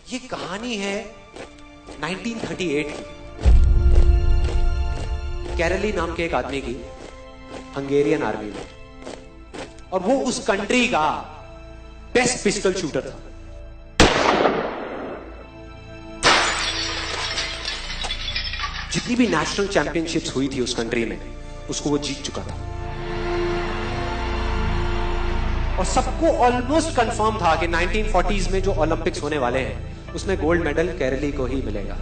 ये कहानी है 1938 की। कैरली नाम के एक आदमी की हंगेरियन आर्मी में, और वो उस कंट्री का बेस्ट पिस्टल शूटर था। जितनी भी नेशनल चैंपियनशिप्स हुई थी उस कंट्री में, उसको वो जीत चुका था। और सबको ऑलमोस्ट कंफर्म था कि 1940s में जो ओलंपिक्स होने वाले हैं उसमें गोल्ड मेडल केरली को ही मिलेगा।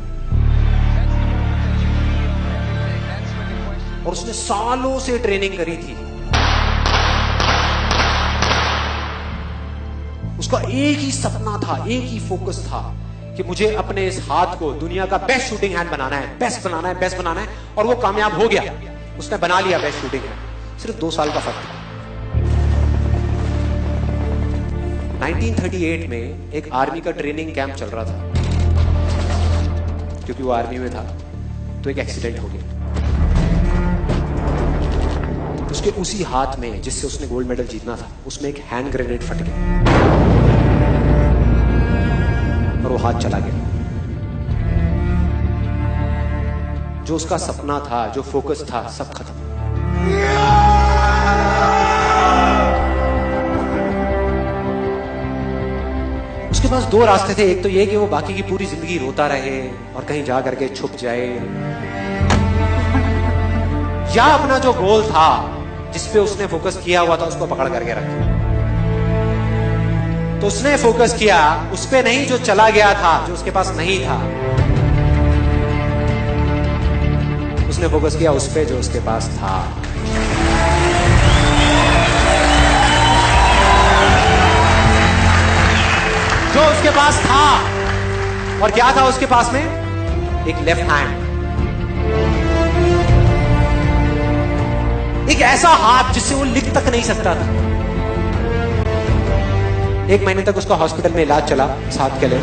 और उसने सालों से ट्रेनिंग करी थी। उसका एक ही सपना था, एक ही फोकस था कि मुझे अपने इस हाथ को दुनिया का बेस्ट शूटिंग हैंड बनाना है, बेस्ट बनाना है, बेस्ट बनाना है। और वो कामयाब हो गया, उसने बना लिया बेस्ट शूटिंग हैंड। सिर्फ 2 साल का फर्क था। 1938 में एक आर्मी का ट्रेनिंग कैंप चल रहा था। क्योंकि वो आर्मी में था तो एक एक्सीडेंट हो गया। उसके उसी हाथ में जिससे उसने गोल्ड मेडल जीतना था, उसमें एक हैंड ग्रेनेड फट गया और वो हाथ चला गया। जो उसका सपना था, जो फोकस था, सब खत्म। उसके पास 2 रास्ते थे। एक तो ये कि वो बाकी की पूरी जिंदगी रोता रहे और कहीं जा करके छुप जाए, या अपना जो गोल था जिस पे उसने फोकस किया हुआ था उसको पकड़ करके रखे। तो उसने फोकस किया उस पे नहीं जो चला गया था, जो उसके पास नहीं था। उसने फोकस किया उस पे जो उसके पास था। जो उसके पास था, और क्या था उसके पास में? एक लेफ्ट हैंड, एक ऐसा हाथ जिससे वो लिख तक नहीं सकता था। 1 महीने तक उसका हॉस्पिटल में इलाज चला इस हाथ के लिए,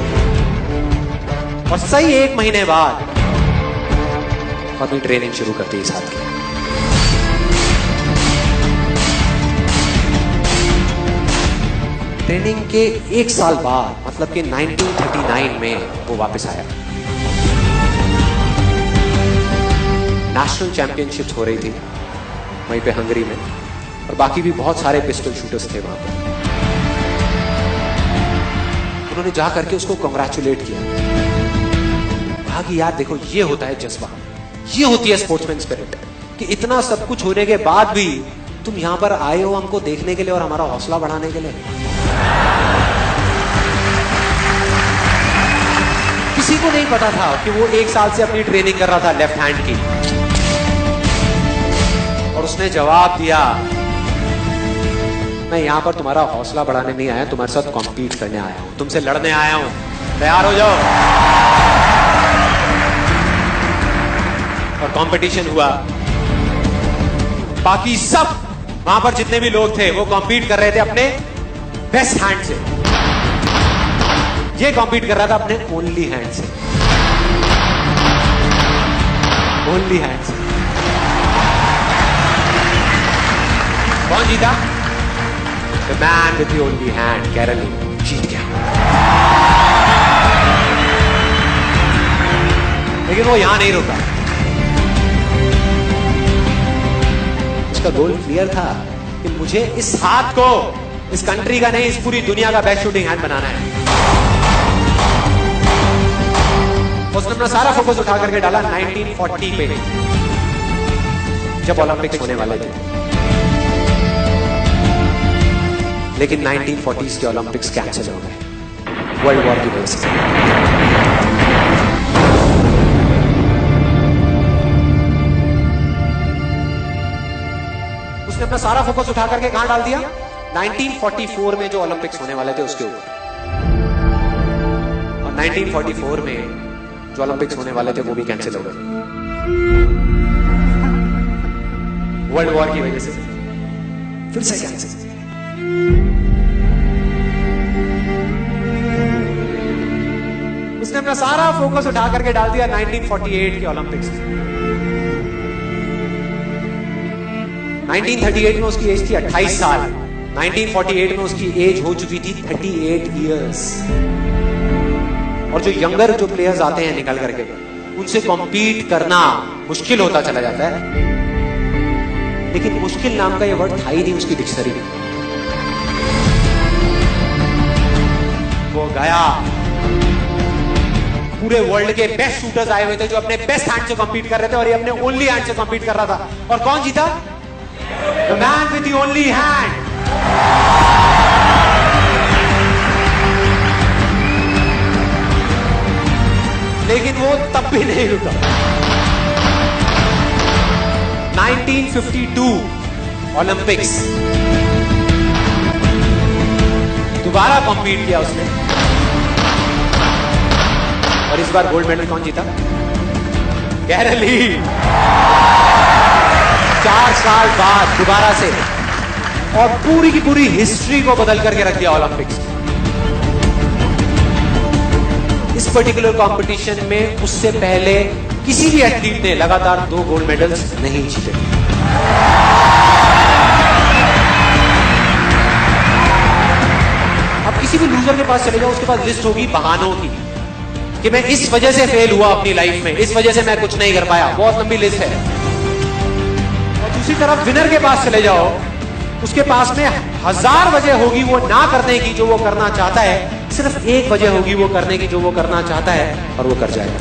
और सही 1 महीने बाद अपनी ट्रेनिंग शुरू करती इस हाथ की। ट्रेनिंग के 1 साल बाद, मतलब कि 1939 में वो वापस आया। नेशनल चैंपियनशिप्स हो रही थी वहीं पे हंगरी में, और बाकी भी बहुत सारे पिस्टल शूटर्स थे वहां पर। उन्होंने जा करके उसको कांग्रेचुलेट किया, कहा कि यार देखो, ये होता है जज्बा, ये होती है स्पोर्ट्समैन स्पिरिट, कि इतना सब कुछ होने के बाद भी तुम यहां पर आए हो हमको देखने के लिए और हमारा हौसला बढ़ाने के लिए। किसी को नहीं पता था कि वो 1 साल से अपनी ट्रेनिंग कर रहा था लेफ्ट हैंड की। और उसने जवाब दिया, मैं यहां पर तुम्हारा हौसला बढ़ाने नहीं आया, तुम्हारे साथ कॉम्पीट करने आया हूं, तुमसे लड़ने आया हूं, तैयार हो जाओ। और कंपटीशन हुआ। बाकी सब वहां पर जितने भी लोग थे वो कॉम्पीट कर रहे थे अपने बेस्ट हैंड से। ये कॉम्पीट कर रहा था अपने ओनली हैंड से, ओनली हैंड से। कौन जीता? The man with the only hand, Karoly जीत गया। लेकिन वो यहां नहीं रुका। उसका गोल क्लियर था कि मुझे इस हाथ को इस कंट्री का नहीं, इस पूरी दुनिया का बेस्ट शूटिंग हैंड बनाना है। उसने अपना सारा फोकस उठा करके डाला 1940 पे, जब ओलंपिक्स होने वाले थे। लेकिन 1940s के ओलंपिक्स कैंसिल हो गए वर्ल्ड वॉर की वजह से। उसने अपना सारा फोकस उठा करके कहां डाल दिया? 1944 में जो ओलंपिक्स होने वाले थे उसके ऊपर। और 1944 में जो ओलंपिक्स होने वाले थे वो भी कैंसिल हो गए वर्ल्ड वॉर की वजह से। फिर से कैंसिल। उसने अपना सारा फोकस उठा करके डाल दिया 1948 के ओलंपिक्स। 1938 में उसकी एज थी 28 साल, 1948 में उसकी एज हो चुकी थी 38 इयर्स। और जो यंगर जो प्लेयर्स आते हैं निकल करके, उनसे कॉम्पीट करना मुश्किल होता चला जाता है। लेकिन मुश्किल नाम का ये वर्ड था ही नहीं उसकी डिक्शनरी में। वो गया, पूरे वर्ल्ड के बेस्ट शूटर्स आए हुए थे जो अपने बेस्ट हैंड से कॉम्पीट कर रहे थे, और ये अपने ओनली हैंड से कॉम्पीट कर रहा था। और कौन जीता? The man with the only hand. लेकिन वो तब भी नहीं रुका। 1952 ओलंपिक्स, दोबारा कॉम्पीट किया उसने, और इस बार गोल्ड मेडल कौन जीता? कैरल ली। 4 साल बाद दोबारा से, और पूरी की पूरी हिस्ट्री को बदल करके रख दिया ओलंपिक्स। इस पर्टिकुलर कंपटीशन में उससे पहले किसी भी एथलीट ने लगातार 2 गोल्ड मेडल्स नहीं जीते। अब किसी भी लूजर के पास चले जाओ, उसके पास लिस्ट होगी बहानों की कि मैं इस वजह से फेल हुआ अपनी लाइफ में, इस वजह से मैं कुछ नहीं कर पाया। बहुत लंबी लिस्ट है। और दूसरी तरफ विनर के पास चले जाओ, उसके पास में 1000 वजह होगी वो ना करने की जो वो करना चाहता है, सिर्फ एक वजह होगी वो करने की जो वो करना चाहता है, और वो कर जाएगा।